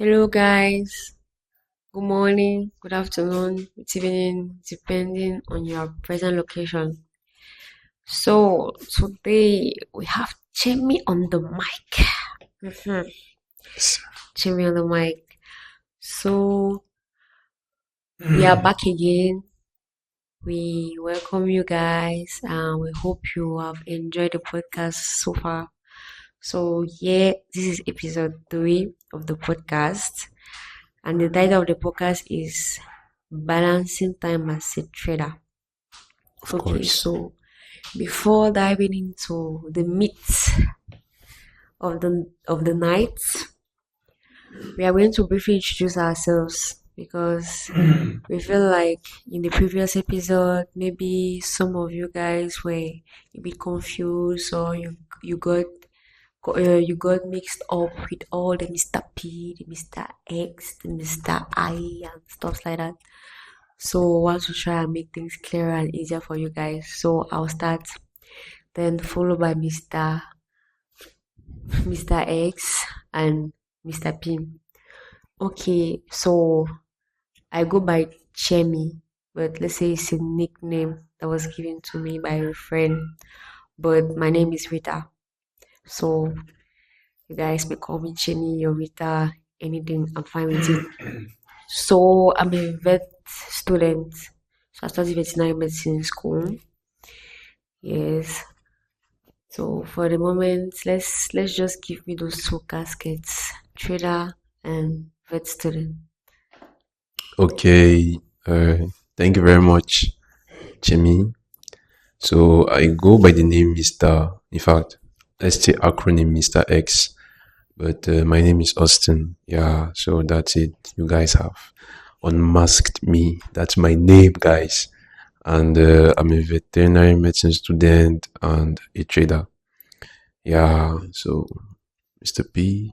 Hello, guys. Good morning, good afternoon, good evening, depending on your present location. So, today we have Jamie on the mic. Mhm. Jamie on the mic. So, we are back again. We welcome you guys and we hope you have enjoyed the podcast so far. So, yeah, this is episode 3 of the podcast. And the title of the podcast is Balancing Time as a Trader. Of Okay, course. so before diving into the meat of the night, we are going to briefly introduce ourselves because we feel like in the previous episode, maybe some of you guys were a bit confused or you got mixed up with all the Mr. P, the Mr. X, the Mr. I, and stuff like that. So I want to try and make things clearer and easier for you guys. So I'll start, then followed by Mr. X and Mr. P. Okay, so I go by Chemi, but let's say it's a nickname that was given to me by a friend. But my name is Rita. So you guys may call me Chemi or Rita, anything, I'm fine with it. So I'm a vet student. So I study veterinary medicine in school. Yes. So for the moment, let's just give me those two caskets, trader and vet student. Okay. Thank you very much, Jimmy. So I go by the name Mr. In fact, let's say acronym Mr. X. But my name is Austin. Yeah, so that's it. You guys have unmasked me. That's my name, guys. And I'm a veterinary medicine student and a trader. Yeah, so Mr. P.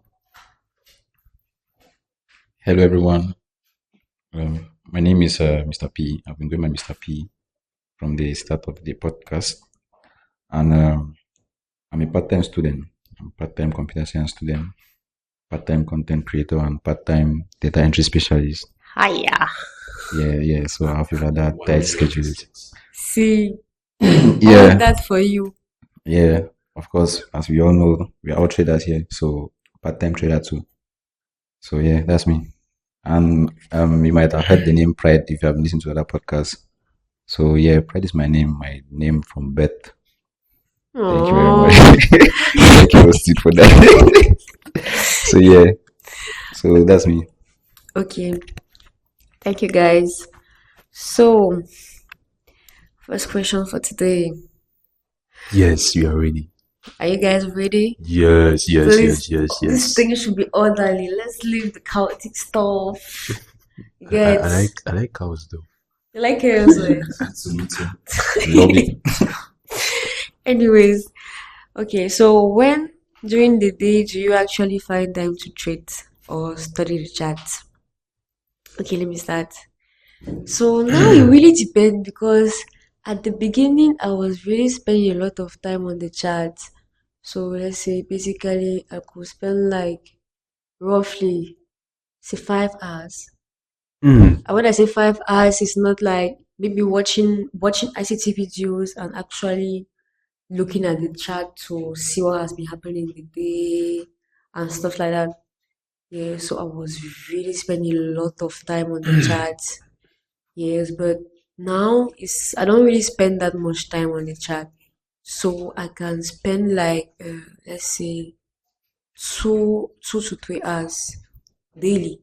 Hello, everyone. My name is Mr. P. I've been going by Mr. P from the start of the podcast, and I'm a part-time student. I'm a part-time computer science student, part-time content creator, and part-time data entry specialist. Hiya. Yeah. So I feel like that tight schedule. See, all Yeah, that for you. yeah. Of course, as we all know, we are all traders here. So part-time trader too. So yeah, that's me. And you might have heard the name Pride if you have listened to other podcasts. So yeah, Pride is my name from birth. Thank you very Aww. much. Thank you, Austin, for that. So yeah, so that's me. Okay. Thank you guys. So first question for today. Yes, you are ready. Are you guys ready? Yes. This thing should be orderly. Let's leave the chaotic stuff. You get I like cows though. you like it as well. Love it. Anyways, okay, so when during the day do you actually find time to trade or study the chat? Okay, let me start. So now it really depends because at the beginning I was really spending a lot of time on the chat. So let's say basically I could spend like roughly say 5 hours. Mm. And when I say 5 hours, it's not like maybe watching ICT videos and actually looking at the chat to see what has been happening in the day and stuff like that. Yeah, so I was really spending a lot of time on the chat. Yes, but now it's I don't really spend that much time on the chat. So I can spend like let's say 2 to 3 hours daily,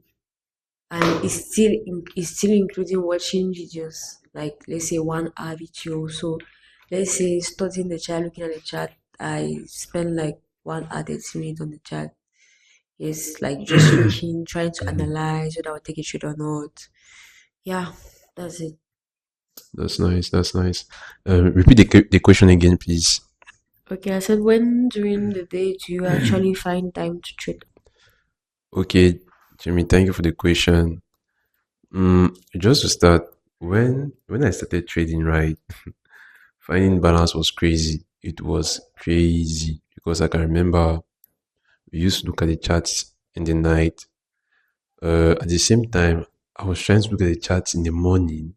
and it's still including watching videos like let's say 1 hour video. So let's say studying the chat, looking at the chat, I spend like 1 hour 30 minutes on the chat. It's like just looking, trying to analyze whether I'll take it trade or not. Yeah, that's it. That's nice. Repeat the question again, please. Okay, I said when during the day do you actually find time to trade? Okay, Jimmy, thank you for the question. Just to start, when I started trading, right, finding balance was crazy. It was crazy because I can remember we used to look at the charts in the night At the same time, I was trying to look at the charts in the morning.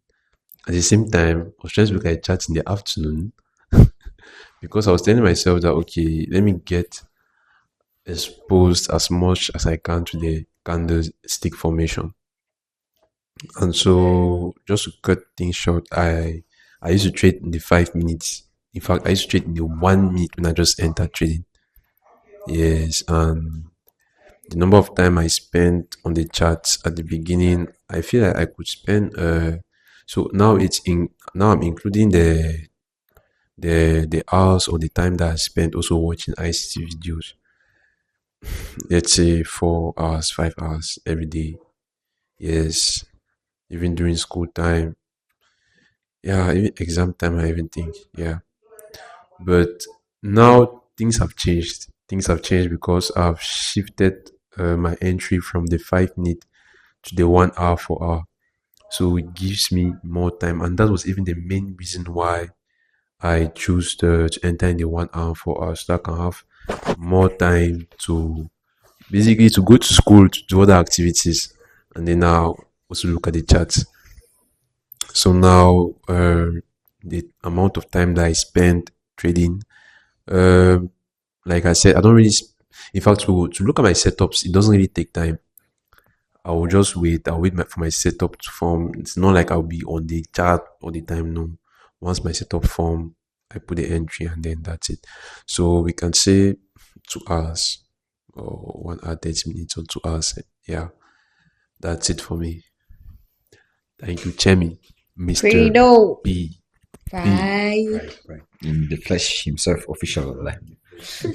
At the same time, I was trying to look at the charts in the afternoon because I was telling myself that okay, let me get exposed as much as I can to the candlestick formation. And so, just to cut things short, I used to trade in the 5 minutes. In fact, I used to trade in the 1 minute when I just entered trading. Yes, and the number of time I spent on the charts at the beginning, I feel like I could spend. So now it's in. Now I'm including the hours or the time that I spent also watching ICT videos. Let's say 4 hours, 5 hours every day. Yes, even during school time. Yeah, even exam time, I even think. Yeah. But now things have changed. Things have changed because I've shifted my entry from the 5 minute to the 1 hour, 4 hour. So it gives me more time. And that was even the main reason why I choose to enter in the 1 hour, 4 hours so I can have more time to basically to go to school to do other activities and then now also look at the charts. So now the amount of time that I spend trading, um, like I said, I don't really. In fact, to look at my setups, it doesn't really take time. I will just wait. I'll wait for my setup to form. It's not like I'll be on the chart all the time. No. Once my setup form, I put the entry and then that's it. So we can say 2 hours or 1 hour 30 minutes or 2 hours. Yeah, that's it for me. Thank you, Chemi, Pretty Mr. dope. B. B. Right. Right. In the flesh himself, official. Like,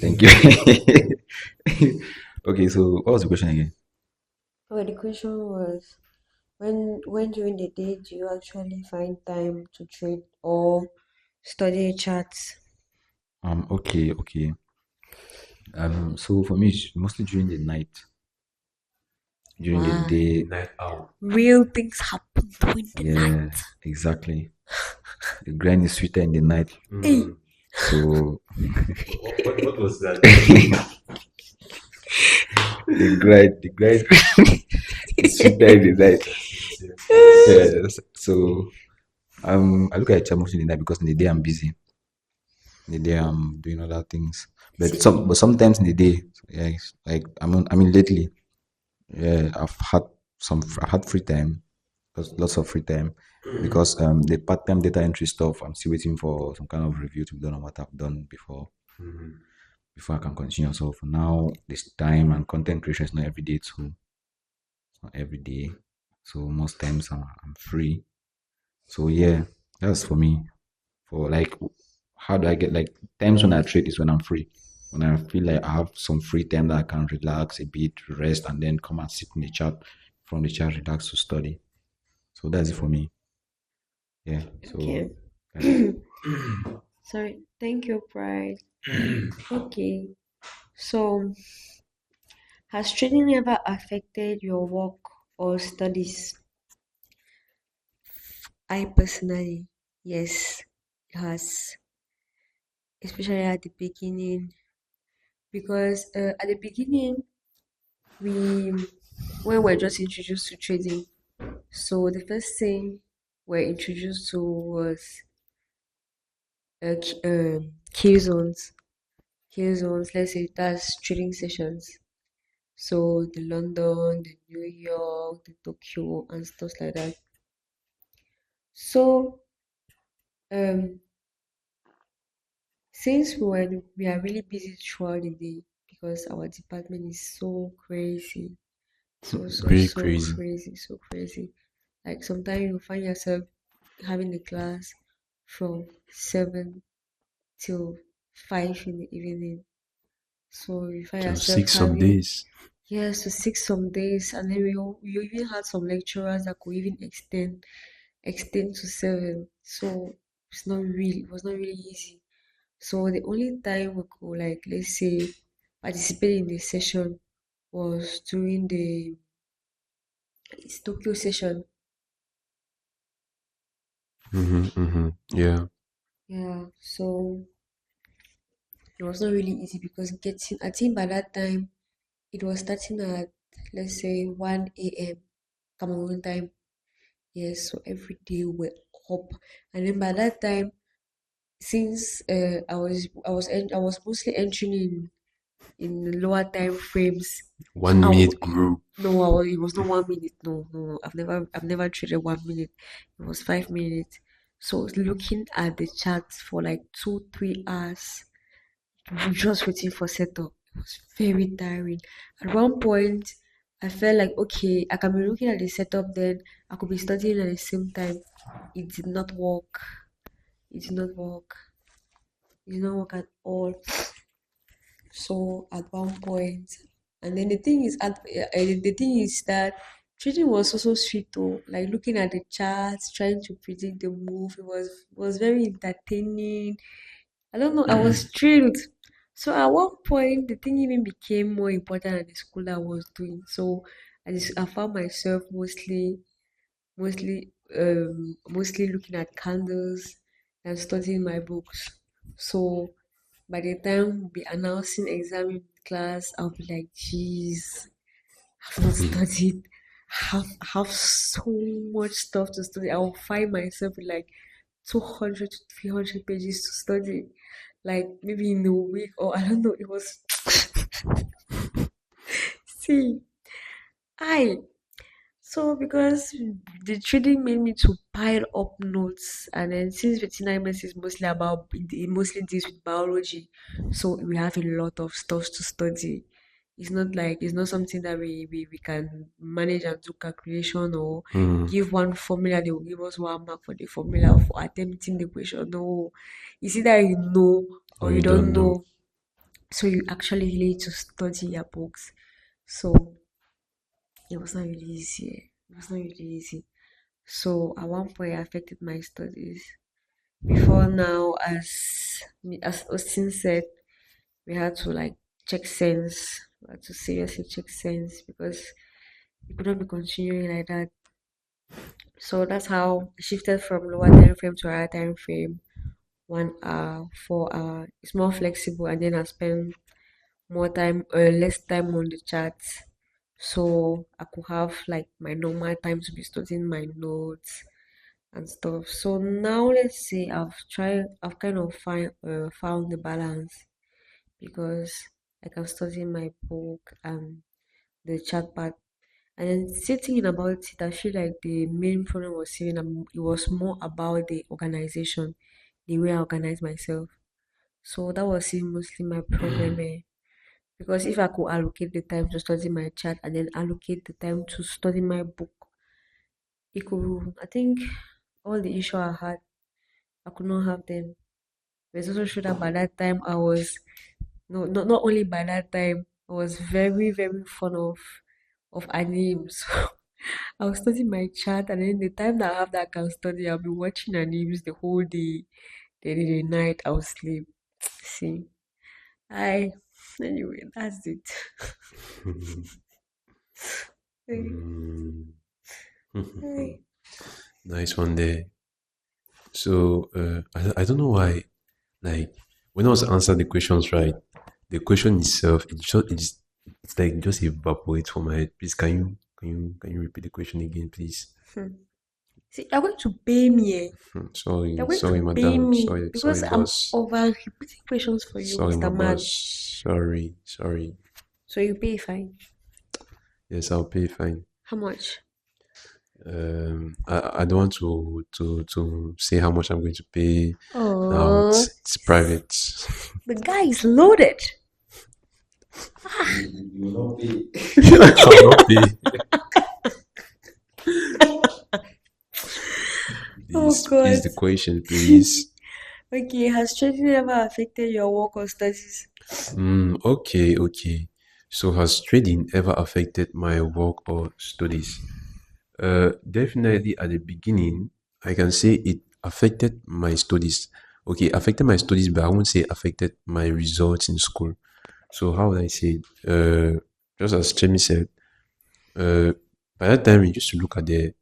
thank you. Okay, so what was the question again? Well, the question was when during the day do you actually find time to trade or study charts? Okay. So for me, it's mostly during the night. During the Wow. day, Night owl. Real things happen during the yeah, night. exactly. The grind is sweeter in the night. Hey. So What was that? the grind is sweeter in the night. Yes. So I look at it mostly in the night because in the day I'm busy. In the day I'm doing other things. But sometimes in the day, yeah, like I mean lately, yeah, I had free time, lots of free time because the part-time data entry stuff, I'm still waiting for some kind of review to be done on what I've done before I can continue. So for now, this time and content creation is not every day too. It's not every day. So most times I'm free. So yeah, that's for me. For like, how do I get like times when I trade is when I'm free. When I feel like I have some free time that I can relax a bit, rest, and then come and sit in the chat, from the chat, relax to study. So that's it for me. Yeah. So Okay. that's it. Sorry. Thank you, Pride. Okay. So, has trading ever affected your work or studies? I personally, yes, it has, especially at the beginning. Because at the beginning, we when we're just introduced to trading, so the first thing we're introduced to was key zones. Key zones, let's say that's trading sessions. So the London, the New York, the Tokyo, and stuff like that. So um, since we are really busy throughout the day because our department is so crazy, Very crazy. so crazy. Like sometimes you find yourself having a class from 7 till 5 in the evening. So you find Till yourself 6 some having, days. yes, to 6 some days, and then we even had some lecturers that could even extend to 7. So it was not really easy. So the only time we could, like, let's say, participate in the session was during the it's Tokyo session. Yeah. Yeah, so it was not really easy because getting, I think by that time it was starting at let's say 1 a.m. Cameroon time. Yes, so every day we're up, and then by that time, since I was mostly entering in the lower time frames, so 1 minute group. no, it was not 1 minute. No, no, no. I've never traded 1 minute. It was 5 minutes. So looking at the charts for like 2, 3 hours, just waiting for setup. It was very tiring. At one point, I felt like okay, I can be looking at the setup, then I could be studying at the same time. It did not work. It did not work. It did not work at all. So at one point, and then the thing is that trading was also sweet though. Like looking at the charts, trying to predict the move. It was very entertaining. I don't know. I was thrilled. So at one point, the thing even became more important than the school I was doing. So I found myself mostly looking at candles and studying my books. So by the time we'll be announcing exam in class, I'll be like, geez, I've not studied. Have so much stuff to study. I'll find myself with like 200 to 300 pages to study. Like maybe in a week, or I don't know. It was see, I so because the trading made me to pile up notes, and then since veterinary is it mostly deals with biology, so we have a lot of stuff to study. It's not something that we can manage and do calculation or Mm, give one formula. They will give us 1 mark for the formula for attempting the question. No, it's either you know or or you you don't don't know. know. So you actually need to study your books. So it was not really easy. It was not really easy. So at one point, it affected my studies. Before now, as Austin said, we had to like check sense. We had to seriously check sense because you couldn't be continuing like that. So that's how I shifted from lower time frame to higher time frame. 1 hour, 4 hour. It's more flexible, and then I spend less time on the charts. So I could have like my normal time to be studying my notes and stuff. So now let's say I've kind of found the balance because I can study my book and the chat part. And then still thinking about it, I feel like the main problem was it was more about the organization, the way I organize myself. So that was mostly my problem. Because if I could allocate the time to study my chat and then allocate the time to study my book, it could, I think, all the issue I had, I could not have them. It's also true that by that time I was no not only by that time I was very very fond of animes. So I was studying my chat, and then the time that I have that I can study, I'll be watching animes the whole day. Then in the night I'll sleep. See, I anyway that's it. Mm. Hey. Nice one there. So I don't know why. Like when I was answering the questions right, the question itself it's like just evaporates from my head. Please can you repeat the question again, please? See, you're going to pay me. You're Sorry, going to sorry, pay madam. me Sorry, because I'm boss. over repeating questions for you, Sorry, my Mr. Man. boss. Sorry. So you pay fine. Yes, I'll pay fine. How much? I don't want to say how much I'm going to pay now. Oh, It's private. the guy is loaded. You will not pay. I'll not pay. Oh Please God. the question, please. Okay, has trading ever affected your work or studies? Okay. So has trading ever affected my work or studies? Definitely at the beginning, I can say it affected my studies. Okay, affected my studies, but I won't say affected my results in school. So how would I say it? Just as Chemi said, by that time we used to look at the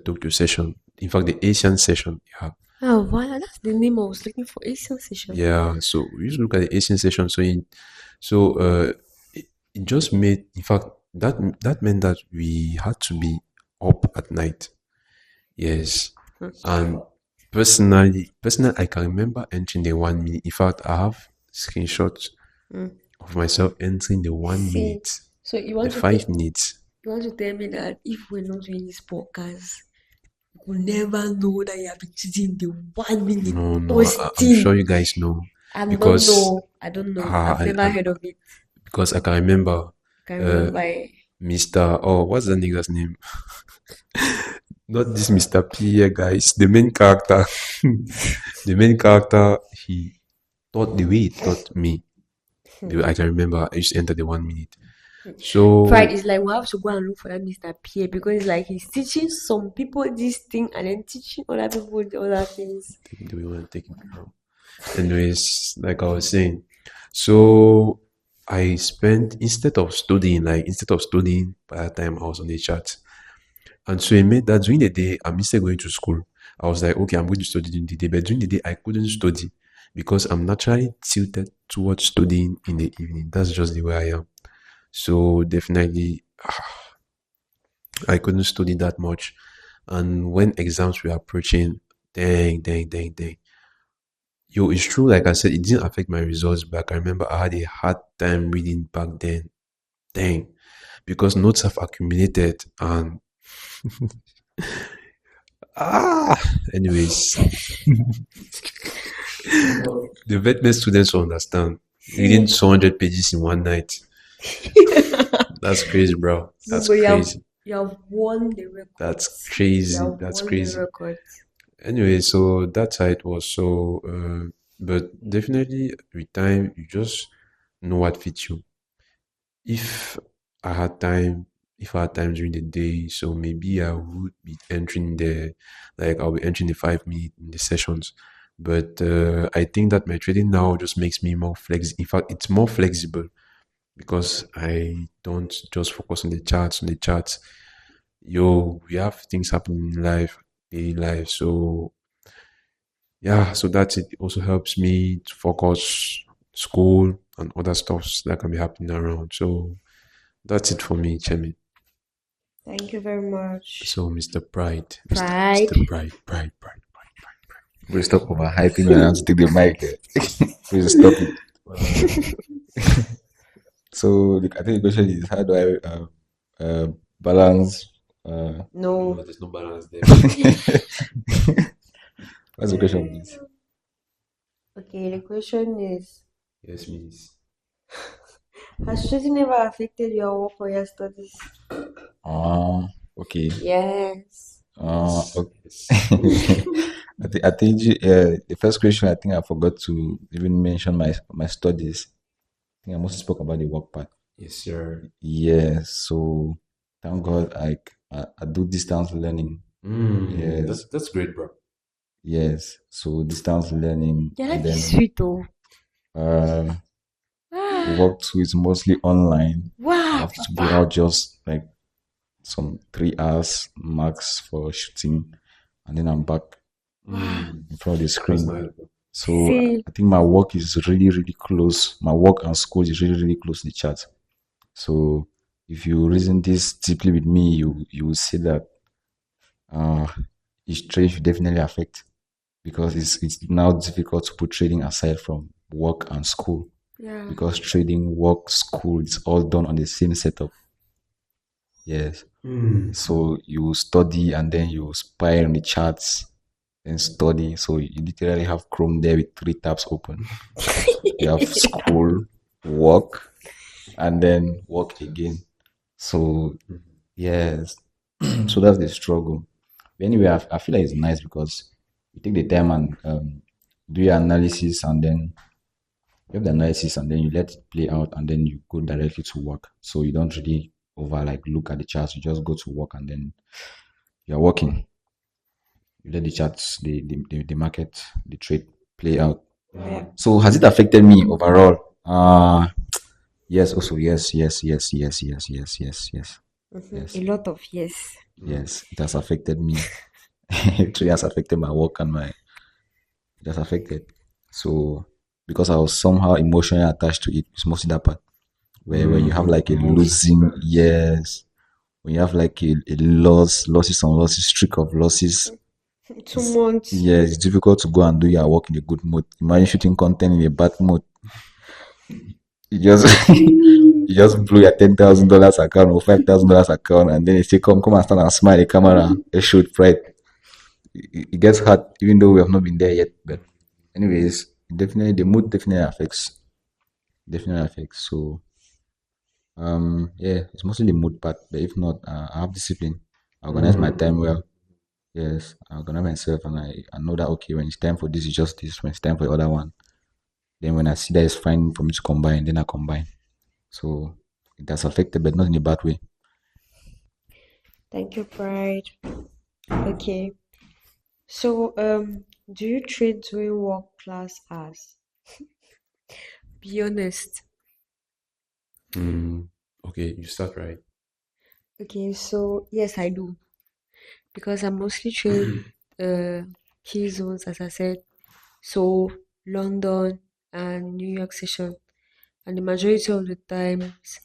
Tokyo session. In fact, the Asian session. Yeah, Oh, voila, that's the name I was looking for. Asian session. yeah. So we used to look at the Asian session. So it just made, in fact, that meant that we had to be up at night. Yes. And personally, I can remember entering the 1 minute. In fact, I have screenshots of myself entering the one See, minute, so you the want to 5 minutes. you want to tell me that if we're not doing this podcast, we'll never know that you have been cheating the 1 minute No, I'm sure you guys know I don't because know. I don't know. I've I, never heard of it. because I can remember Can remember it. Mr. Oh, what's the nigga's name? Not this Mr. P here, guys. The main character. The main character, he taught the way he taught me. I can remember I used to enter the 1 minute. So Pride is like we have to go and look for that Mr. P because it's like he's teaching some people this thing and then teaching other people the other things. do we want to take it now? Anyways, like I was saying, so I spent instead of studying by the time I was on the chat. And so it made that during the day, I'm instead going to school. I was like, okay, I'm going to study during the day. But during the day, I couldn't study because I'm naturally tilted towards studying in the evening. That's just the way I am. So definitely, I couldn't study that much. And when exams were approaching, dang. Yo, it's true, like I said, it didn't affect my results back. I remember I had a hard time reading back then. Dang. Because notes have accumulated and anyways. The veterinary students will understand. Reading 200 pages in one night. That's crazy, bro. That's crazy. You have won the record. That's crazy. That's crazy. Anyway, so that's how it was. So, but definitely with time, you just know what fits you. If I had time during the day, so maybe I would be entering I'll be entering the 5 minute in the sessions. But I think that my trading now just makes me more flexible. In fact, it's more flexible because I don't just focus on the charts. We have things happening in life, daily life. So yeah, so that's it. It also helps me to focus school and other stuffs that can be happening around. So that's it for me, Chemi. Thank you very much. So, Mr. Pride. Pride. Mr. Pride. Please stop overhyping when I have to take the mic. Please stop it. So, I think the question is, how do I balance? No, there's no balance there. What's the question, please? Okay, the question is, Yes, miss. has trading ever affected your work or your studies? Okay. Yes. Okay. I think the first question, I think I forgot to even mention my studies. I think I mostly spoke about the work part. Yes, sir. Yes. So thank God I do distance learning. Yes. That's great, bro. Yes. So distance learning. Yeah, and that's then sweet though. work too is mostly online. I Wow. have to go out just like some 3 hours max for shooting, and then I'm back in front of the screen. Nice. So See. I think my work is really, really close. My work and school is really, really close to the chat. So if you reason this deeply with me, you will see that each trade should definitely affect, because it's now difficult to put trading aside from work and school. Yeah. Because trading, work, school, it's all done on the same setup. Yes. So you study and then you spy on the charts and study. So you literally have Chrome there with 3 tabs open. You have school, work, and then work again. So yes. So that's the struggle. But anyway, I feel like it's nice because you take the time and do your analysis, and then you have the analysis, and then you let it play out, and then you go directly to work. So you don't really look at the charts. You just go to work, and then you're working. You let the charts, the market, the trade play out. Yeah. So has it affected me overall? Yes. Also, yes. Yes. A lot of yes. Yes, it has affected me. It has affected my work and it has affected. So because I was somehow emotionally attached to it, it's mostly that part. where when you have like a losing years, when you have like a losses on losses, streak of losses, 2 months. yeah, it's difficult to go and do your work in a good mood. Imagine shooting content in a bad mood. You just you just blew your $10,000 account or $5,000 account, and then you say, come and stand and smile at the camera. It should pride. It gets hard, even though we have not been there yet. But anyways, definitely the mood definitely affects. So yeah, it's mostly the mood part. But if not, I have discipline. I organize my time well. Yes, I organize myself, and I know that okay, when it's time for this, it's just this. When it's time for the other one, then when I see that it's fine for me to combine, then I combine. So it has affected, but not in a bad way. Thank you, Pride. Okay. So, do you treat doing work class as? Be honest. Okay, you start right. Okay, so yes, I do. Because I mostly trade key zones, as I said. So, London and New York session. And the majority of the times,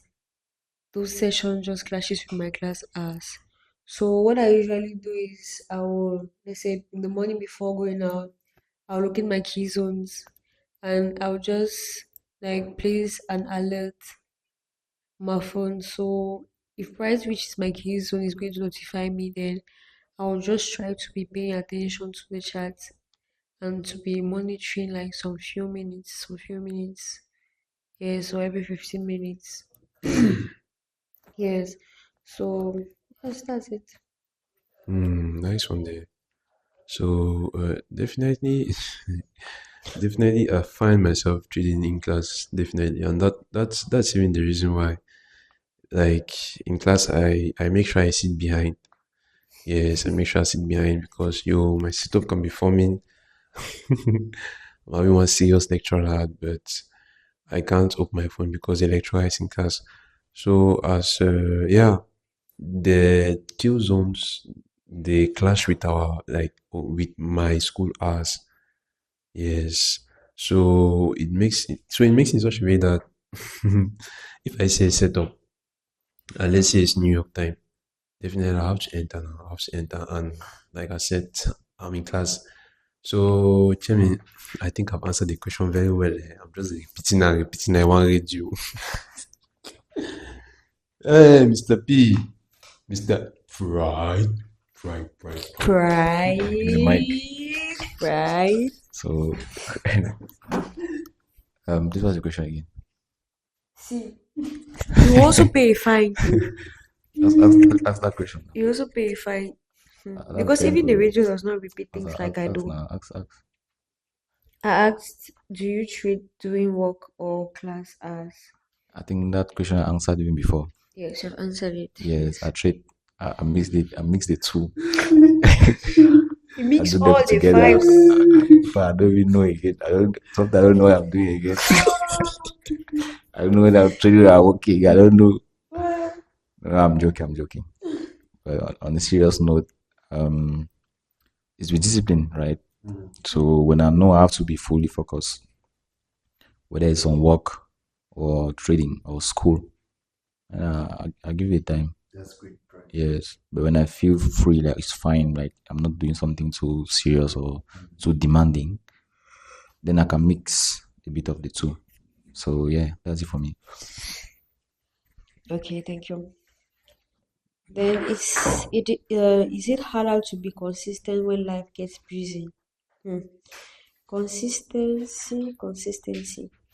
those sessions just clashes with my class hours. So what I usually do is I will, let's say in the morning before going out, I'll look in my key zones and I'll just like place an alert on my phone. So if price reaches my key zone is going to notify me, then I'll just try to be paying attention to the chat and to be monitoring like some few minutes. Yeah, so every 15 minutes. Yes. So yes, that's it. Nice one there. So definitely, definitely, I find myself trading in class. Definitely, and that's even the reason why. Like in class, I make sure I sit behind. Yes, I make sure I sit behind because my setup can be forming. I'm having one serious lecture hard, but I can't open my phone because the lecturer is in class. So as yeah, the kill zones they clash with our like with my school hours. Yes. So it makes it in such a way that if I say setup and let's say it's New York time, definitely I have to enter now. I have to enter and like I said, I'm in class. So Chemi, I think I've answered the question very well. I'm just repeating and repeating. I want to read you. Hey, Mr. P. Mr. Pride. The mic. Pride. So this was the question again. See, you also pay a fine. Ask that question. You also pay a fine. That's Because very even the good. radio does not repeat things like I Ask do. now. Ask. I asked, do you treat doing work or class as? I think that question I answered even before. Yes, you've answered it. Yes, I trade. I mixed it. I mixed the two. You I mix do them all the together. fives. But I don't even know again. Sometimes I don't know what I'm doing again. I don't know whether I'm trading or working. I don't know. No, I'm joking. But on a serious note, it's with discipline, right? So when I know I have to be fully focused, whether it's on work or trading or school, I give it time. That's great, right? Yes, but when I feel free, like it's fine, like I'm not doing something too serious or too demanding, then I can mix a bit of the two. So yeah, that's it for me. Okay, thank you. Then is it harder to be consistent when life gets busy? Hmm. Consistency.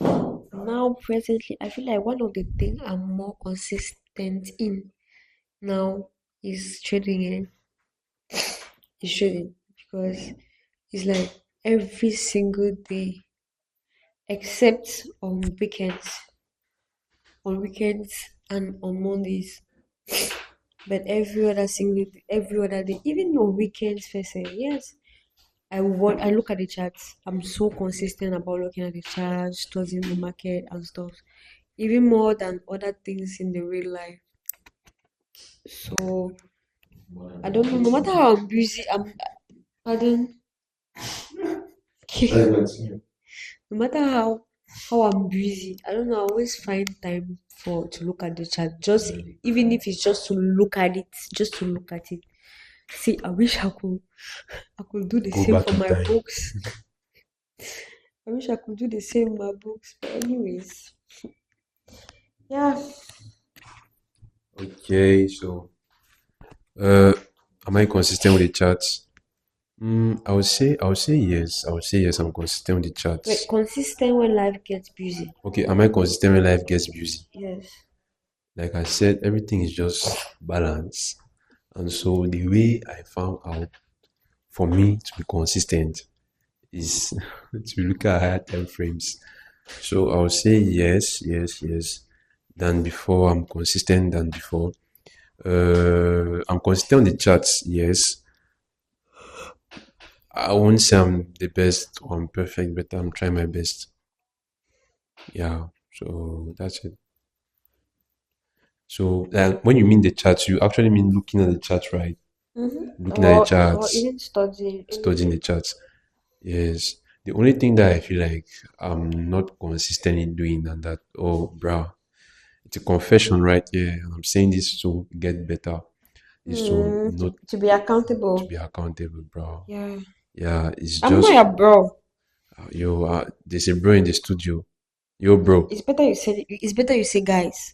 Now, presently, I feel like one of the things I'm more consistent in now is trading. Is trading because it's like every single day, except on weekends and on Mondays. But every other day, even on weekends, first say yes. I look at the charts. I'm so consistent about looking at the charts, studying the market and stuff, even more than other things in the real life. So I don't know. No matter how I'm busy, pardon. Let's continue. No matter how. how I'm busy. I don't know. I always find time to look at the chat. Just even if it's just to look at it, just to look at it. See, I wish I could do the Go same back for in my time. books. I wish I could do the same in my books. But anyways, yeah. Okay, so am I consistent with the chats? I would say yes. I would say yes. I'm consistent with the Wait, chats. consistent when life gets busy. Okay, am I consistent when life gets busy? Yes. Like I said, everything is just balance. And so the way I found out for me to be consistent is to look at higher time frames. So I would say yes, yes, yes. Than before, I'm consistent than before. I'm consistent on the charts, yes. I won't say I'm the best or I'm perfect, but I'm trying my best. Yeah, so that's it. So when you mean the charts, you actually mean looking at the charts, right? Looking at the Or charts, even studying studying the anything. charts. Yes. The only thing that I feel like I'm not consistent in doing and that, oh, bro, it's a confession right here. And I'm saying this to get better, is to not To be to accountable. be accountable, bro. Yeah. Yeah, it's I'm not just, your bro. yo, there's a bro in the studio. Yo, bro. It's better you say guys.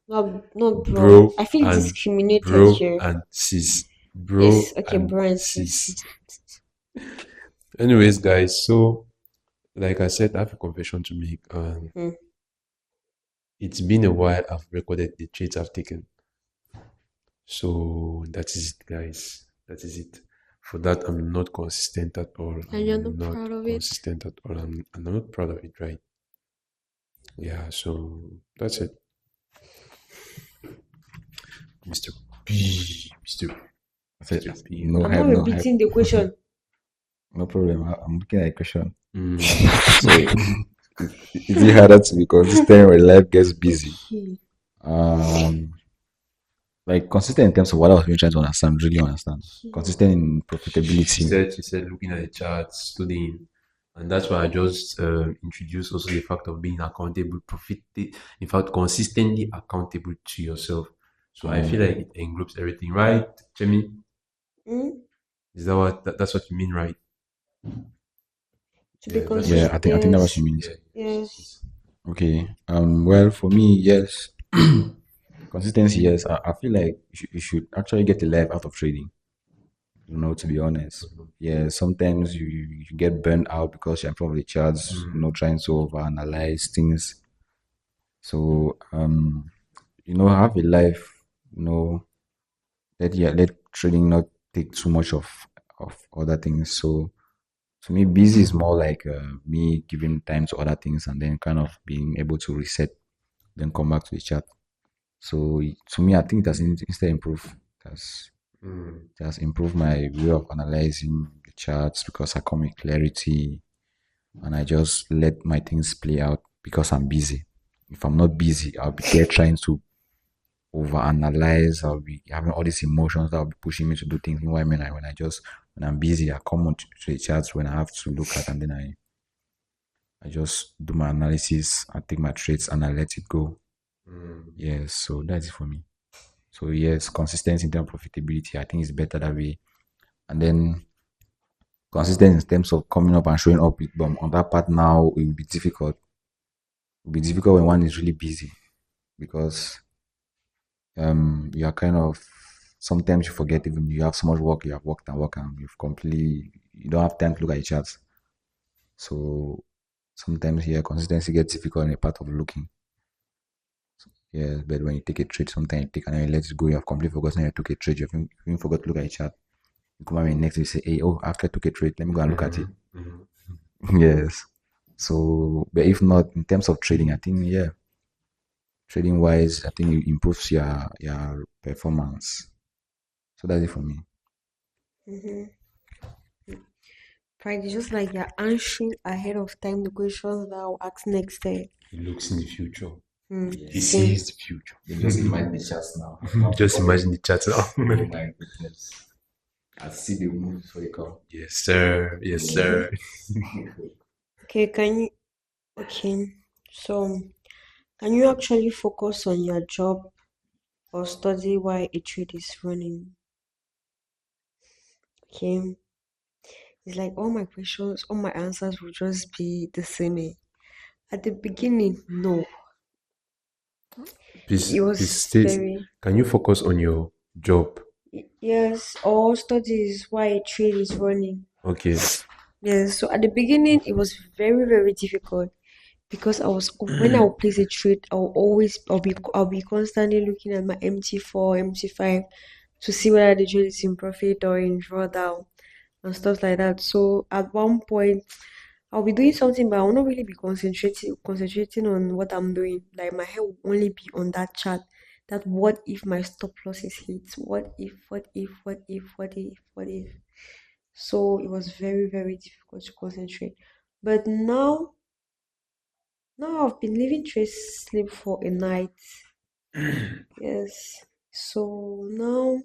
Not bro. Bro I feel and discriminated bro here. and sis. Yes, Bro okay, and bro and sis. sis. Anyways, guys, so like I said, I have a confession to make. Hmm. It's been a while I've recorded the traits I've taken. So that is it, guys. That is it. For that, I'm not consistent at all. And you're I'm not not proud of it. consistent at all. I'm not proud of it, right? Yeah, so that's it. Mr. B. Mr. I said, Mr. B. no I'm hype, not no hype. repeating the question. No problem. I'm looking at a question. Mm. So, is it harder to be consistent when life gets busy? Okay. Um, like consistent in terms of what I was really trying to understand, really understand. Consistent in She profitability. said, she said, looking at the charts, studying. And that's why I just introduced also the fact of being accountable, in fact, consistently accountable to yourself. So I feel like it envelopes everything, right, Jimmy? Hmm? Is that's what you mean, right? To be Yeah, that's Yeah, consistent. I think that's what Yes. she means. yeah. Yes. Okay. Well, for me, yes. Consistency, yes. I feel like you should actually get a life out of trading. To be honest. Yeah, sometimes you get burnt out because you're in front of the charts, trying to overanalyze things. So, have a life, let trading not take too much of other things. So, to me, busy is more like me giving time to other things and then kind of being able to reset, then come back to the chat. So, to me, I think it has instead improved. It has, it has improved my way of analyzing the charts because I come with clarity and I just let my things play out because I'm busy. If I'm not busy, I'll be there trying to overanalyze. I'll be having all these emotions that will be pushing me to do things. Why when I'm busy, I come on to the charts when I have to look at, and then I just do my analysis. I take my trades and I let it go. Yes, so that's it for me. So yes, consistency in terms of profitability, I think it's better that way. And then consistency in terms of coming up and showing up with them on that part now, it will be difficult. It will be difficult when one is really busy because you are kind of sometimes you forget even you have so much work, you have worked and worked and you don't have time to look at your charts. So sometimes consistency gets difficult in the part of looking. Yeah, but when you take a trade, sometimes you take and then you let it go, you have completely forgotten you took a trade, you even forgot to look at your chart. You come out next day, you say, hey, after I took a trade, let me go and look at it. Yes. So, but if not, in terms of trading, I think, trading wise, I think it improves your performance. So that's it for me. Pride is just like you're answering ahead of time the questions that I'll ask next time. He looks in the future. He Same. sees the future. Just imagine the charts now. Just imagine the chat now. Oh my goodness. I see the moves before you come. Yes, sir. Yes, sir. Okay, can you Okay, so can you actually focus on your job or study while a trade is running? Okay, it's like all my questions, all my answers will just be the same. At the beginning, no, Please, it please was state. very Can you focus on your job? yes, all studies while a trade is running. Okay. Yes, so at the beginning, it was very, very difficult because I was when I would place a trade, I'll be constantly looking at my MT4, MT5 to see whether the trade is in profit or in drawdown and stuff like that. So at one point, I'll be doing something, but I will not really be concentrating on what I'm doing. Like my head will only be on that chart. That what if my stop loss is hit? What if? What if? What if? What if? What if? So it was very, very difficult to concentrate. But now I've been leaving trace sleep for a night. Yes. So now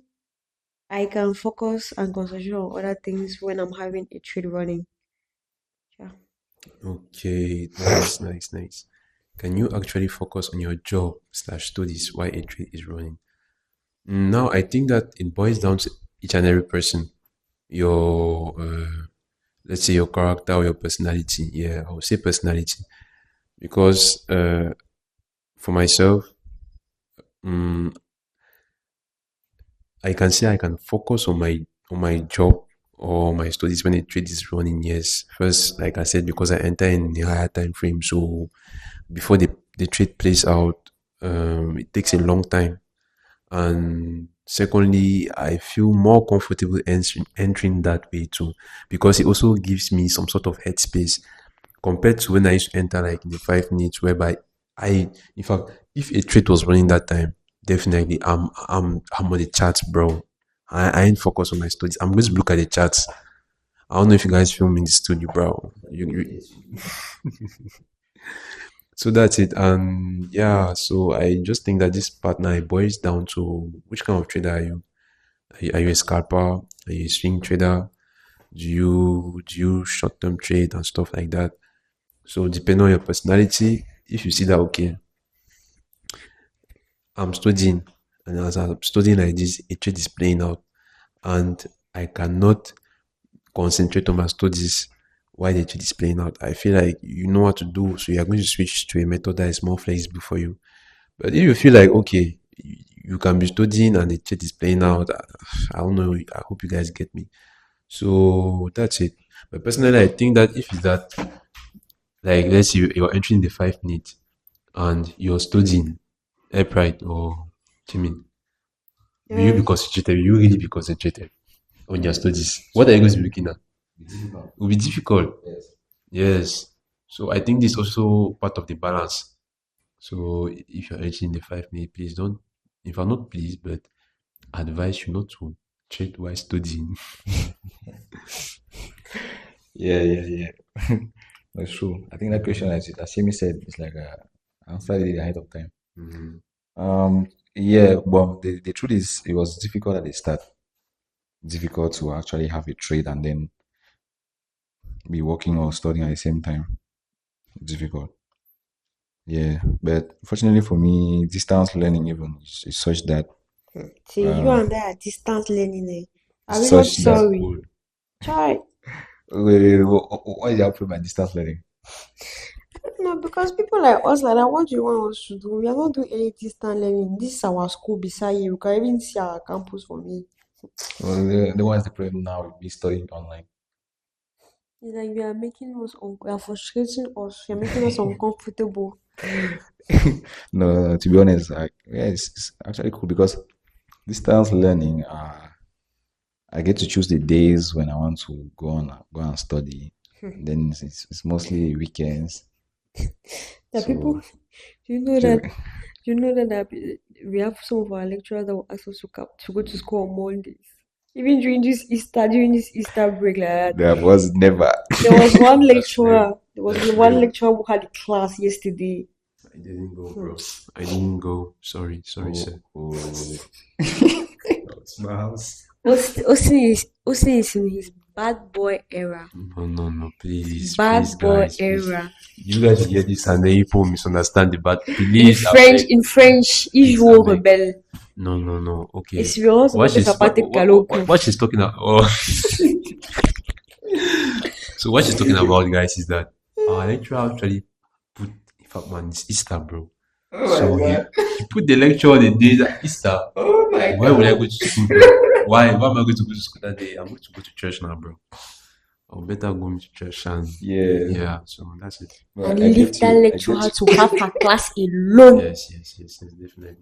I can focus and concentrate on other things when I'm having a trade running. Yeah. Okay, nice, nice, nice. Can you actually focus on your job slash studies while a trade is running? Now, I think that it boils down to each and every person. Your, let's say your character or your personality. Yeah, I would say personality because for myself, mm, I can say I can focus on my job or my studies when a trade is running. Yes, first, like I said, because I enter in a higher time frame, so before the trade plays out, it takes a long time. And secondly, I feel more comfortable entering that way too, because it also gives me some sort of headspace compared to when I used to enter like in the 5 minutes, whereby in fact, if a trade was running that time, definitely I'm on the charts, bro. I ain't focused on my studies. I'm going to look at the charts. I don't know if you guys film in the studio, bro. So that's it. And yeah, so I just think that this partner it boils down to which kind of trader are you? Are you a scalper? Are you a swing trader? Do you short term trade and stuff like that? So depending on your personality, if you see that okay, I'm studying, and as I'm studying like this, a trade is playing out, and I cannot concentrate on my studies while the trade is playing out. I feel like you know what to do, so you are going to switch to a method that is more flexible for you. But if you feel like okay, you can be studying and the trade is playing out, I don't know. I hope you guys get me. So that's it. But personally, I think that if it's that, like, let's say you're entering the 5 minutes and you're studying upright or Jimin, will you be Yes. concentrated? Will you really be concentrated on your studies? What are you going to be looking at? It will be difficult. Yes. So I think this is also part of the balance. So if you're entering the 5 minute, please don't, if I'm not pleased, but advise you not to trade while studying. Yeah, yeah, yeah. That's true. I think that question, as Simi said, is like answered it ahead of time. Mhm. Yeah, but the truth is, it was difficult at the start. Difficult to actually have a trade and then be working or studying at the same time. Difficult. Yeah, but fortunately for me, distance learning even is such that See, you uh, and I are distance learning. Are we not such that That's sorry? cool. Try. why is that my distance learning? No, because people like us like that, what do you want us to do? We are not doing any distance learning. This is our school beside you. You can even see our campus from here. Well, the one is the problem now with me studying online. It's like you are frustrating us. You're making us uncomfortable. No, to be honest, yeah, it's actually cool because distance learning, I get to choose the days when I want to go and study. Then it's mostly weekends. The people, So do you know that? okay, We have some of our lecturers that will ask us to go to school on Mondays. Even during this Easter break like that. there was never. There was one That's real. lecturer. There was That's one real. lecturer who had a class yesterday. I didn't go, Hmm. bro. I didn't go. Sorry, sorry, Oh, sir. oh. It's my house. Osi is in his bad boy era. No, please, please, Bad boy guys, please. era. You guys hear this and then people misunderstand the bad. In Please, I French, beg. in French, il Please, joue I au beg. rebelle. No. Okay. Espérance, What que ça she's pas te caloco. what she's talking about? Oh. So what she's talking about, guys, is that our lecturer actually put. In fact, man, it's Easter, bro. So he put the lecture on the day that Easter. Oh my Why would I go to school, bro? Why? Why am I going to go to school that day? I'm going to go to church now, bro. I'll better go to church and Yeah. So that's it. Well, And I leave get that you. I lecturer get to have her class alone. Yes, definitely.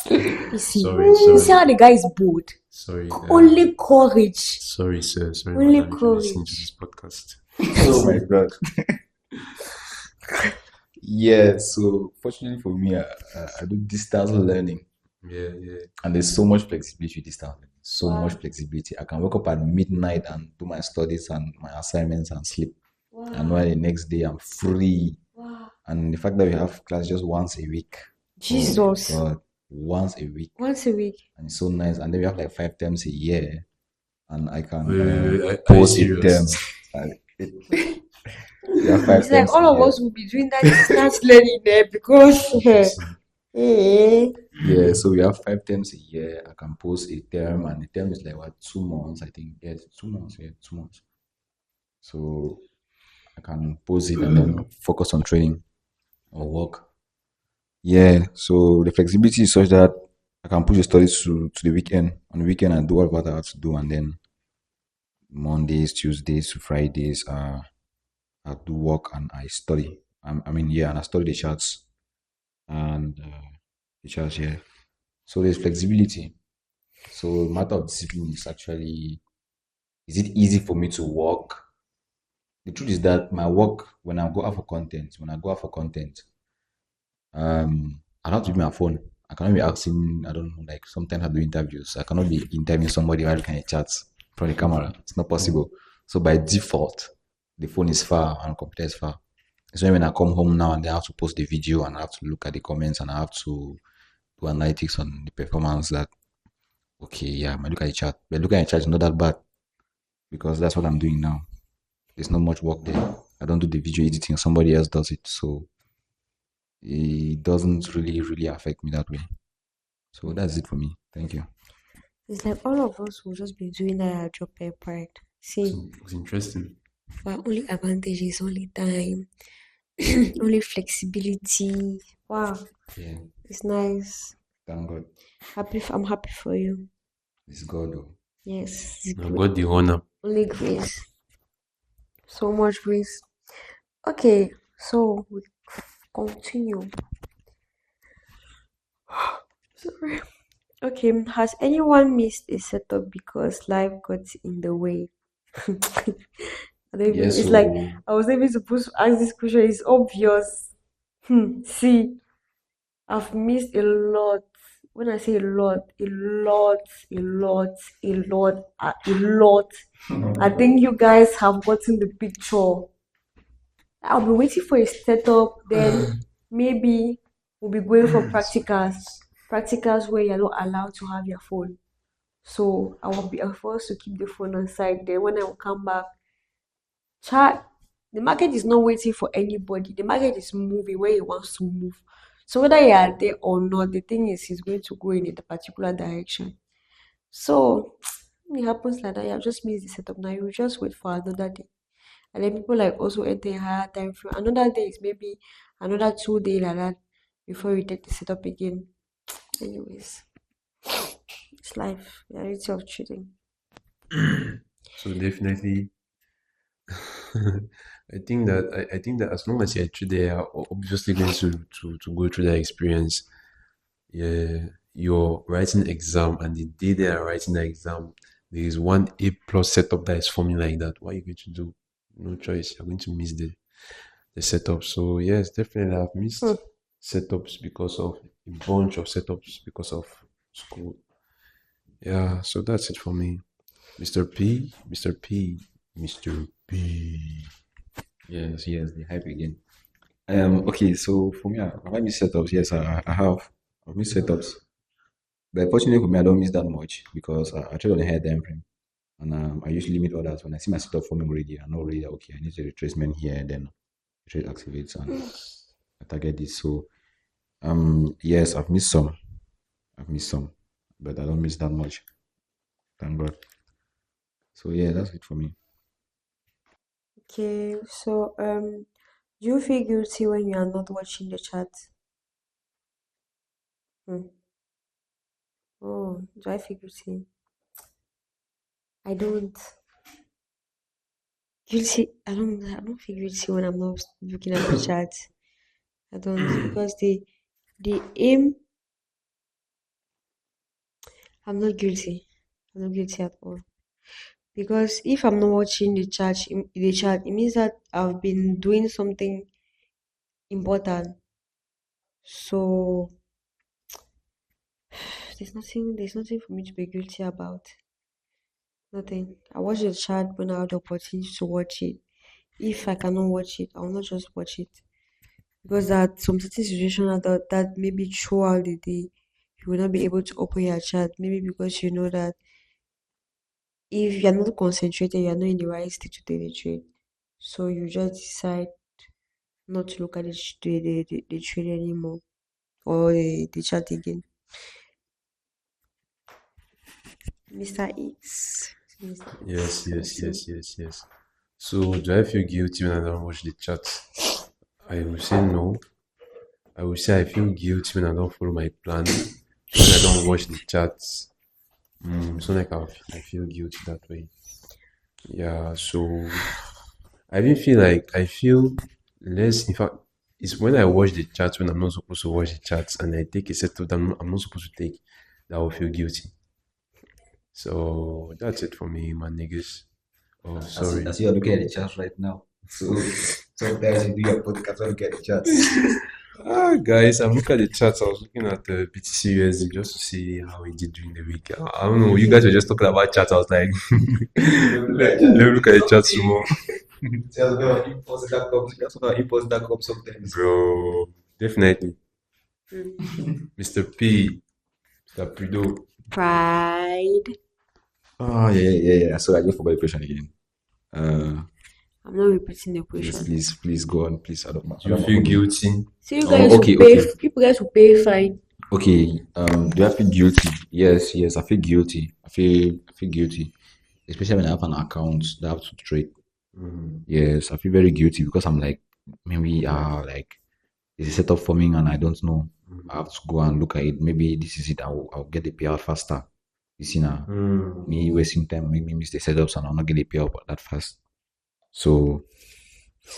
You see, Sorry. you see how the guy is bored. Sorry. Only courage. Sorry, sir. Sorry, Only madam, if you're listening to courage. this podcast. Oh my god. Yeah, so fortunately for me, I do distance learning, Yeah. and there's so much flexibility with distance learning. So Wow. much flexibility. I can wake up at midnight and do my studies and my assignments and sleep. And when the next day I'm free. Wow. And the fact that we have class just once a week. Jesus. Oh God, once a week. Once a week. And it's so nice. And then we have like 5 terms a year. And I can Wait, are you post a term. serious? We have 5 It's like terms all a of year. us will be doing that distance learning there because Yeah, so we have 5 terms a year. I can post a term, and the term is like what, 2 months, I think. Yes, 2 months. Yeah, 2 months. So I can post it and then focus on training or work. Yeah, so the flexibility is such that I can push the studies to the weekend. On the weekend, I do what I have to do, and then Mondays, Tuesdays to Fridays, I do work and I study. And I study the charts and the charts. Yeah. So there's flexibility. So matter of discipline is actually, is it easy for me to work? The truth is that my work, when I go out for content, I have to be my phone. I cannot be asking, I don't know, like sometimes I do interviews. I cannot be interviewing somebody while looking at chats from the camera. It's not possible. So by default, the phone is far and the computer is far. So when I come home now and I have to post the video and I have to look at the comments and I have to do analytics on the performance that, okay, yeah, I might look at the chat. But looking at the chat is not that bad because that's what I'm doing now. There's not much work there. I don't do the video editing. Somebody else does it. So it doesn't really affect me that way. So that's it for me. Thank you. it's like all of us will just be doing that at job per part. See, It was interesting. our only advantage is only time, only flexibility. Wow, Yeah. it's nice. Thank God. I'm happy for you. It's God though. Yes, it's I good. got the honor. Only grace. So much grace. Okay, so we continue. Sorry. Okay, has anyone missed a setup because life got in the way? I don't even, Yeah, it's like so I was even supposed to ask this question. It's obvious. See, I've missed a lot. When I say a lot, a lot, a lot, a lot, a lot. I think you guys have gotten the picture. I'll be waiting for a setup, then maybe we'll be going for practicals where you're not allowed to have your phone. So I will be forced to keep the phone on side. Then when I will come back, chat. The market is not waiting for anybody. The market is moving where it wants to move. So whether you are there or not, the thing is, it's going to go in a particular direction. So it happens like that. You have just missed the setup. Now you just wait for another day. And then people like also enter a higher time frame. Another day is maybe another 2 days like that before you take the setup again. Anyways, it's life. Reality of cheating. So definitely, I think that as long as you're through there, are obviously going to go through that experience. Yeah, you're writing exam, and the day they are writing the exam, there is one A+ setup that is forming like that. What are you going to do? No choice. You're going to miss the setup. So yes, definitely I've missed setups because of a bunch of setups because of school. Yeah, so that's it for me. Mr. P, Mr. P, Mr. P. yes, the hype again. Okay, so for me, have I missed setups? Yes, I have. I've missed setups. But fortunately for me, I don't miss that much because I trade on the higher time frame. And I usually limit others when I see my setup forming already. I know already that okay, I need a retracement here, and then retrace activates and I target this. So yes, I've missed some. But I don't miss that much. Thank God. So yeah, that's it for me. Okay, so do you feel guilty when you are not watching the chat? Hmm. Oh, do I feel guilty? I don't. Guilty. I don't feel guilty when I'm not looking at the chat. I don't because the aim. I'm not guilty. I'm not guilty at all. Because if I'm not watching the chat, it means that I've been doing something important. So there's nothing for me to be guilty about. Nothing. I watch the chat when I had the opportunity to watch it. If I cannot watch it, I will not just watch it. Because that some certain situations that maybe throughout the day you will not be able to open your chat. Maybe because you know that if you're not concentrated, you're not in the right state to do the trade. So you just decide not to look at the trade anymore or the chat again. Mr. X. Yes. So, do I feel guilty when I don't watch the chat? I will say no. I will say I feel guilty when I don't follow my plan. When I don't watch the chats. It's not like I feel guilty that way. Yeah, so I even feel like I feel less. In fact, it's when I watch the chats when I'm not supposed to watch the chats and I take a set of them I'm not supposed to take that I will feel guilty. So that's it for me, my niggas. Oh, sorry. I see you're looking at the chat right now. So sometimes you do your podcast and look at the chat. Guys, I'm looking at the chats. I was looking at the BTC USD just to see how it did during the week. I don't know. You guys were just talking about chats. I was like, let me look at the chats some more. Tell me how impulse that comes. That's how impulse that comes sometimes. Bro, definitely. Mr. P, Mr. Prido. Pride. Oh yeah. So I just forgot the question again. I'm not repeating the question. Please go on. Please, I don't Do you feel guilty? So you Oh, guys okay, will pay. okay. You guys will pay fine. Okay. Do I feel guilty? Yes. I feel guilty. I feel guilty, especially when I have an account that I have to trade. Yes, I feel very guilty because I'm like maybe like it's a setup forming and I don't know. I have to go and look at it. Maybe this is it. I'll get the payout faster. You see now, me wasting time make me miss the setups and I'll not get the payout that fast. So,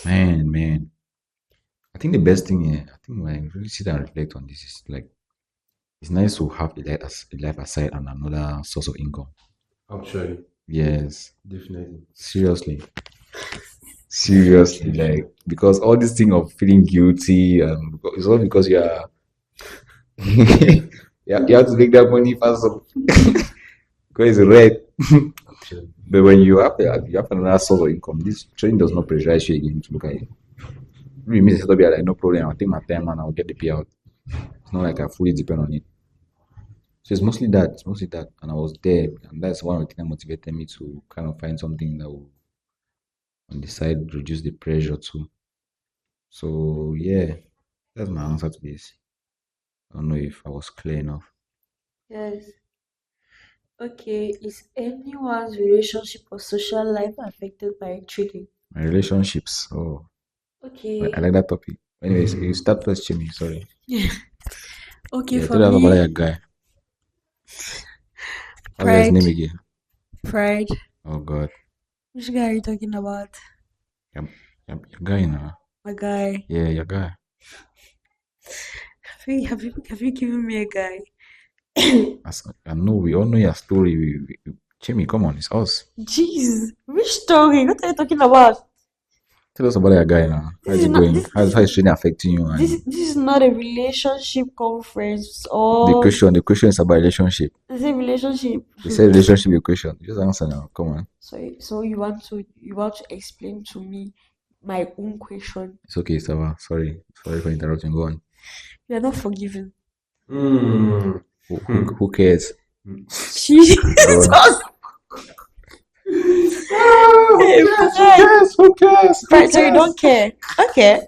man, I think the best thing here, I think when I really sit and reflect on this is like it's nice to have a life aside and another source of income. Actually, Yes, definitely. seriously, like because all this thing of feeling guilty it's all because you are you have to make that money fast because it's red. Actually. But when you have another source of income, this trading does not pressurize you again to look at it. Really means it's be like no problem. I'll take my time and I'll get the payout. It's not like I fully depend on it. So it's mostly that. And I was there, and that's one of the things that motivated me to kind of find something that will on the side reduce the pressure too. So yeah, that's my answer to this. I don't know if I was clear enough. Yes. Okay. Is anyone's relationship or social life affected by trading? My relationships. Oh, Okay. I like that topic. Anyways, you start first, Jimmy. Sorry. Okay, Yeah, for tell us about me, your guy. What's his pride. name again? Pride. Oh God, Which guy are you talking about? your guy now. My guy. Yeah, your guy. Have you given me a guy? I know we all know your story. Jimmy, come on, it's us. Jeez, which story? What are you talking about? Tell us about your guy now. How's This is it not going? this How's trading affecting you? And this is not a relationship conference the or question is about relationship. is a relationship. You said relationship the question. Just answer now. Come on. So you want to explain to me my own question. It's okay, Sava. Sorry for interrupting. Go on. You are not forgiven. Hmm. Who cares? Jesus. Go on. Hey, Who Bright. cares? Who cares? Who Bright, so you cares? don't care. Okay.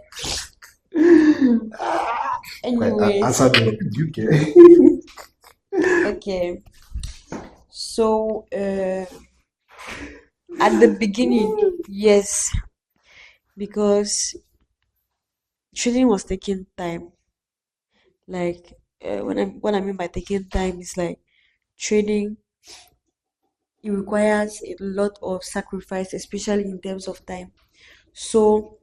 Answer Anyways, me. Do you care? okay. So, at the beginning, yes, because trading was taking time. Like, what I mean by taking time is like trading. It requires a lot of sacrifice, especially in terms of time. So,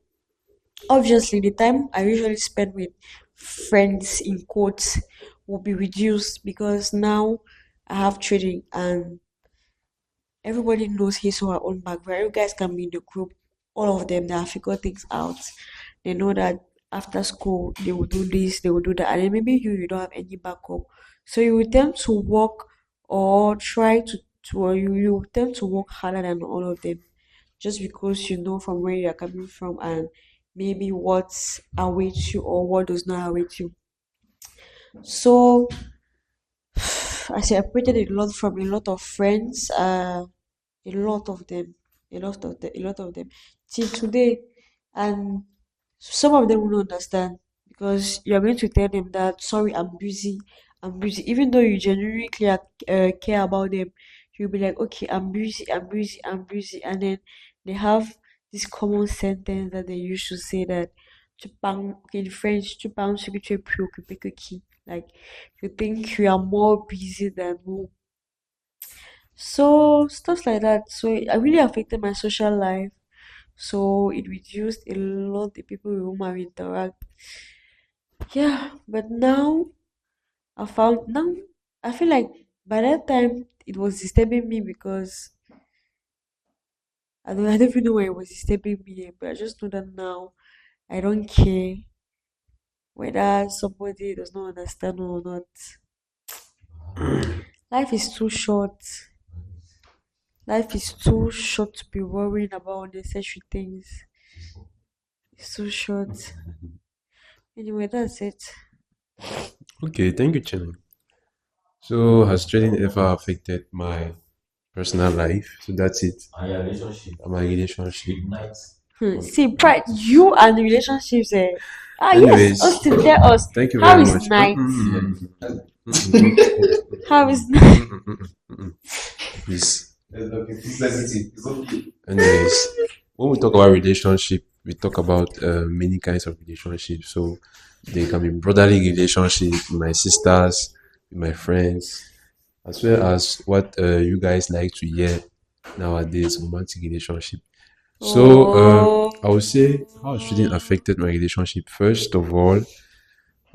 obviously, the time I usually spend with friends in quotes will be reduced because now I have trading and everybody knows his or her own background. You guys can be in the group, all of them, they have figured things out. They know that after school they will do this, they will do that, and then maybe you don't have any backup. So you will tend to work or try to or you will tend to work harder than all of them just because you know from where you are coming from and maybe what awaits you or what does not await you. So I separated a lot from a lot of friends, a lot of them, a lot of them, till today, and some of them will not understand because you're going to tell them that sorry, I'm busy, even though you genuinely care about them. You'll be like, okay, I'm busy, and then they have this common sentence that they used to say that okay, in French, tu parles ce que tu es préoccupé que qui. Like, you think you are more busy than who. So, stuff like that. So, it really affected my social life. So, it reduced a lot the people with whom I interact. Yeah, but now, I feel like by that time, it was disturbing me because I don't even know why it was disturbing me, but I just know that now I don't care whether somebody does not understand or not. Life is too short. Life is too short to be worrying about unnecessary things. It's too short. Anyway, that's it. Okay, thank you, Chen. So, has trading ever affected my personal life? So that's it. My relationship. See, pride, you and the relationships. Yes, Anyways, Austin, tell us thank you how very is much. night? How is night? Please. Anyways, when we talk about relationship, we talk about many kinds of relationships. So there can be brotherly relationship with my sisters, with my friends, as well as what you guys like to hear nowadays, romantic relationship. So Oh, I would say how has shooting affected my relationship. First of all,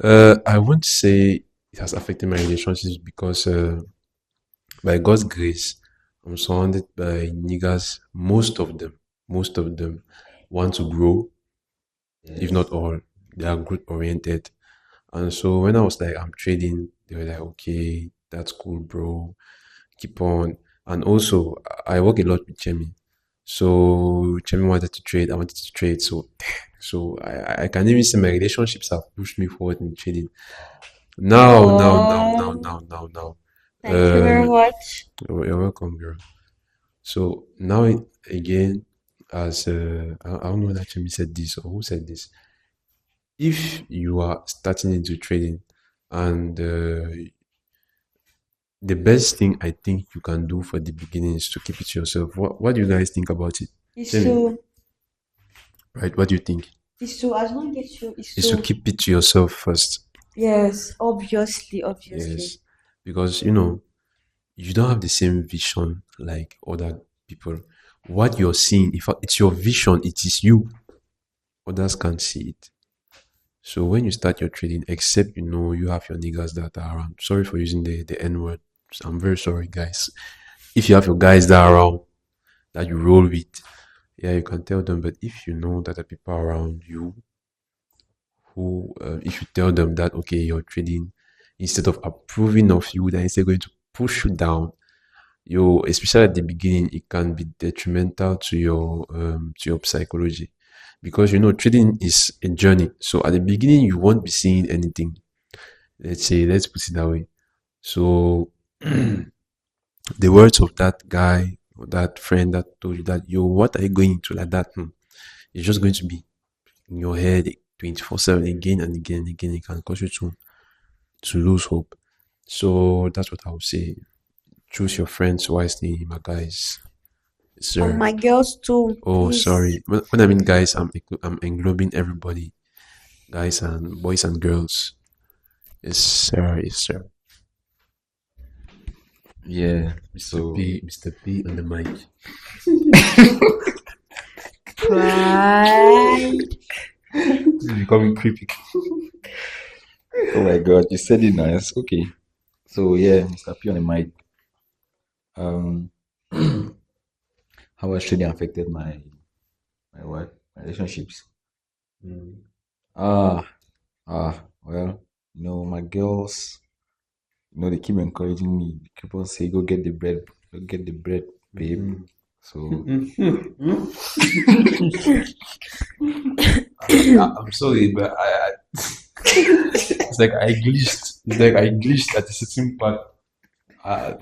I won't say it has affected my relationships because by God's grace, I'm surrounded by niggas. Most of them want to grow, if not all. They are growth oriented. And so when I was like, I'm trading, they were like, okay, that's cool, bro. Keep on. And also, I work a lot with Chemi. So Chemi wanted to trade, I wanted to trade. So I can even say my relationships have pushed me forward in trading. Now. thank you very Uh, much. you're welcome, girl. So now again, as I don't know whether Chemi said this or who said this. If you are starting into trading, and the best thing I think you can do for the beginning is to keep it to yourself. What do you guys think about it? It's Chemi, so, right? What do you think? as long as you, it's Is to so, keep it to yourself first. yes, obviously. Yes, because you don't have the same vision like other people. What you're seeing, in fact, it's your vision. It is you. Others can't see it. So when you start your trading, except you have your niggas that are around. Sorry for using the N word. I'm very sorry, guys. If you have your guys that are around that you roll with, yeah, you can tell them. But if you know that the people around you who, if you tell them that okay, you're trading, instead of approving of you, then instead going to push you down, especially at the beginning, it can be detrimental to your psychology because trading is a journey. So at the beginning, you won't be seeing anything. Let's put it that way. So the words of that guy, that friend that told you that, yo, what are you going to like that? It's just going to be in your head 24/7 again and again and again. It can cause you to lose hope. So that's what I would say. Choose your friends wisely, my guys. And Sir. my girls too, Oh, please. sorry. When I mean guys, I'm englobing everybody, guys and boys and girls. Yes, sir. Yes, sir. Yeah. Mr. So Mr. P on the mic. Pride. this is becoming creepy. Oh my god, you said it nice. Okay. So yeah, Mr. P on the mic. Um how has trading affected my what? My relationships? Ah, well, my girls, they keep encouraging me. They keep on saying, go get the bread, babe. So I'm sorry, but it's like I glitched. It's like I glitched at a certain part.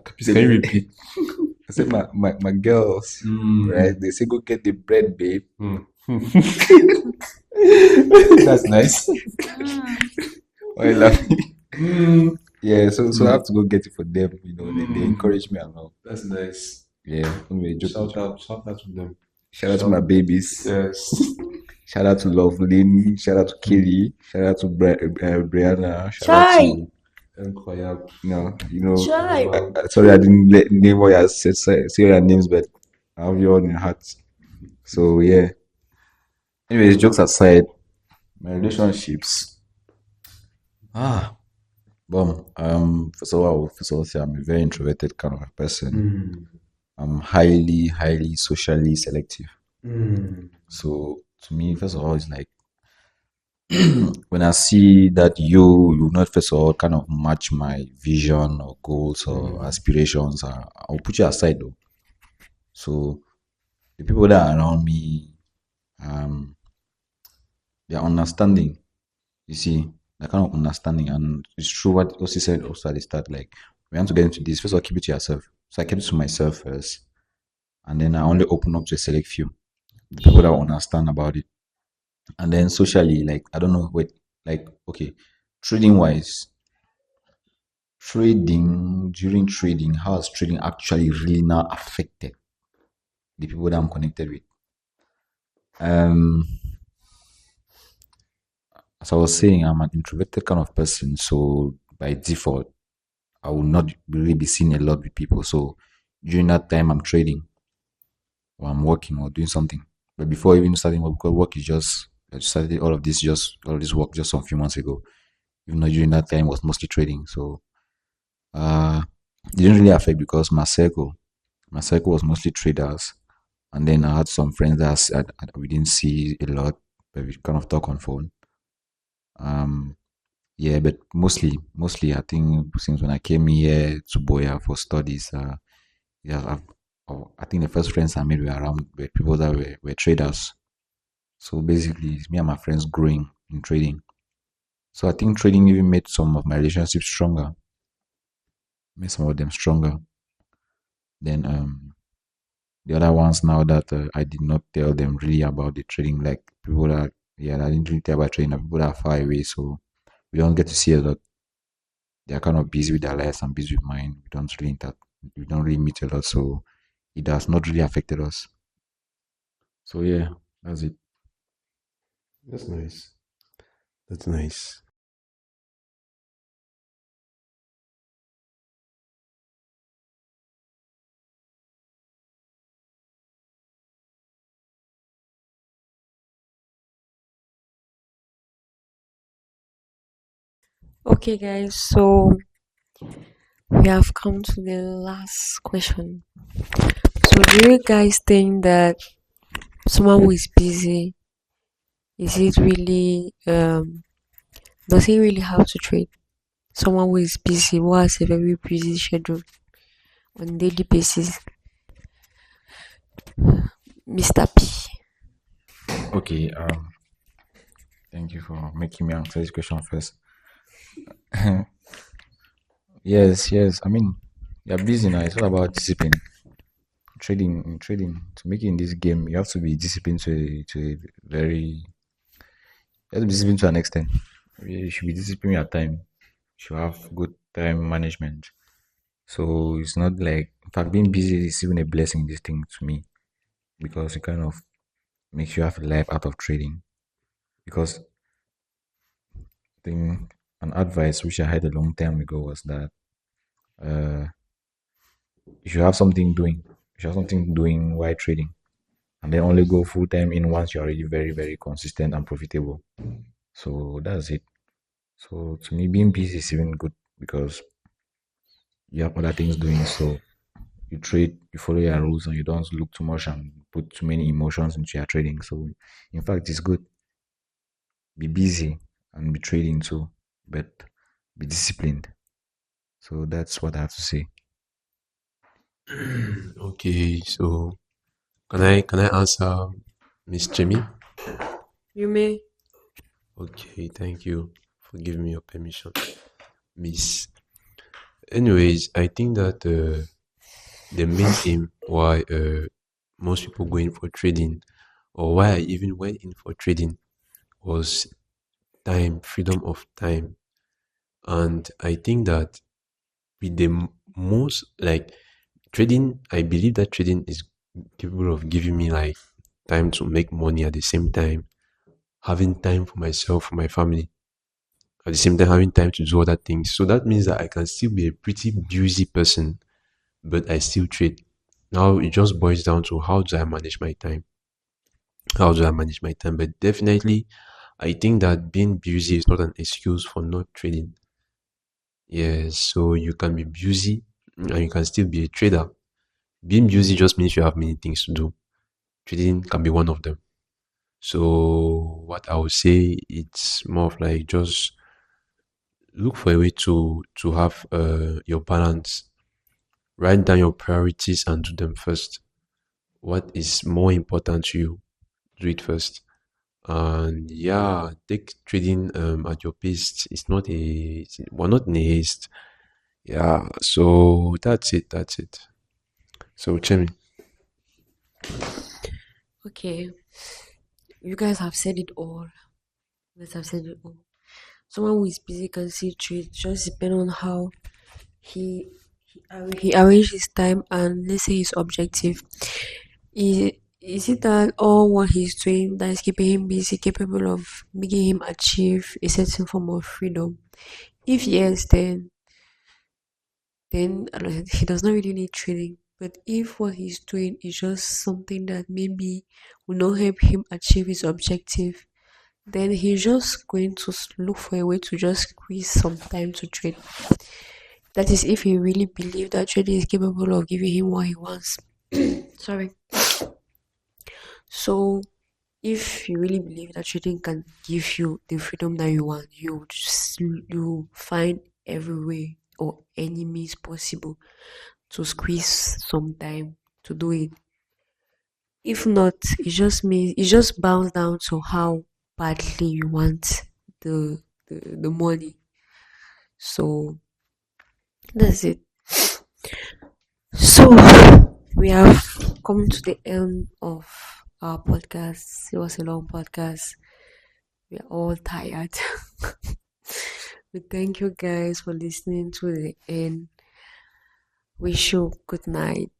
Please, can you repeat? I said my girls, right? They say go get the bread, babe. That's nice. Why you laughing? Yeah, so I have to go get it for them. They encourage me and all. That's nice. Yeah, anyway, Shout out to them. shout out to my babies. Yes. Shout out to Lovelyn. Shout out to Kelly. Shout out to Brianna. Shout out Chai. to Chai. sorry I didn't name what I said. Say your names, but I have you all in your hearts. So yeah. Anyways, jokes aside, my relationships. First of all, say I'm a very introverted kind of a person. I'm highly socially selective. So to me, first of all, it's like when I see that you not first of all kind of match my vision or goals or aspirations, I'll put you aside though. So the people that are around me, they're understanding. You see, they're kind of understanding, and it's true what Osi said also at the start. Like we want to get into this, first of all, keep it to yourself. So I kept it to myself first, and then I only open up to a select few, the people that will understand about it. And then socially, like I don't know, wait, like okay, trading wise, during trading, how has trading actually really now affected the people that I'm connected with? As I was saying, I'm an introverted kind of person, so by default, I will not really be seen a lot with people. So during that time, I'm trading or I'm working or doing something. But before even starting work, because work is just I started all of this work just some few months ago. Even though during that time was mostly trading, so it didn't really affect because my circle was mostly traders, and then I had some friends we didn't see a lot, but we kind of talk on phone. Yeah, but mostly, I think since when I came here to Boya for studies, yeah, I think the first friends I made were people that were traders. So basically, it's me and my friends growing in trading. So I think trading even made some of my relationships stronger, made some of them stronger. Then the other ones now that I did not tell them really about the trading, like people that I didn't really tell about trading, people that are far away, so we don't get to see a lot. They are kind of busy with their lives and busy with mine. We don't really meet a lot, so it has not really affected us. So yeah, that's it. That's nice. That's nice. Okay, guys, so we have come to the last question. So, do you guys think that someone who is busy, is it really, does he really have to trade? Someone who is busy, who has a very busy schedule on daily basis, Mr. P. Okay. Thank you for making me answer this question first. Yes. I mean, you're busy now. It's all about discipline. trading to make it in this game, you have to be disciplined to a very you have to be disciplined to an extent. You should be disciplined with your time. You should have good time management. So it's not like, in fact, being busy is even a blessing, this thing to me, because it kind of makes you have a life out of trading. Because I think an advice which I had a long time ago was that uh, you should have something doing. You should have something doing while trading, and then only go full time in once you're already very, very consistent and profitable. So that's it. So to me, being busy is even good because you have other things doing. So you trade, you follow your rules, and you don't look too much and put too many emotions into your trading. So in fact, it's good. Be busy and be trading too, but be disciplined. So that's what I have to say. Okay, so can I answer Miss Jimmy? You may. Okay, thank you for giving me your permission, Miss. Anyways, I think that the main aim why most people go in for trading, or why I even went in for trading, was time, freedom of time. And I think that with the most, like, trading, I believe that trading is capable of giving me like time to make money, at the same time having time for myself, for my family, at the same time having time to do other things. So that means that I can still be a pretty busy person, but I still trade. Now it just boils down to, how do I manage my time? How do I manage my time? But definitely, I think that being busy is not an excuse for not trading. Yes, so you can be busy and you can still be a trader. Being busy just means you have many things to do. Trading can be one of them. So what I would say, it's more of like, just look for a way to have your balance. Write down your priorities and do them first. What is more important to you, do it first. And yeah, take trading at your pace. We're not in a haste. Yeah, so that's it. So Chemi. Okay. You guys have said it all. You guys have said it all. Someone who is busy can see trade, just depend on how he he arrange his time and let's say his objective. Is it that all what he's doing that is keeping him busy capable of making him achieve a certain form of freedom? If yes, then he does not really need training. But if what he's doing is just something that maybe will not help him achieve his objective, then he's just going to look for a way to just squeeze some time to trade. That is if he really believes that trading is capable of giving him what he wants. Sorry. So if you really believe that trading can give you the freedom that you want, you find every way or any means possible to squeeze some time to do it. If not, it just bounds down to how badly you want the money. So that's it. So we have come to the end of our podcast. It was a long podcast. We are all tired. We thank you guys for listening to the end. Wish you good night.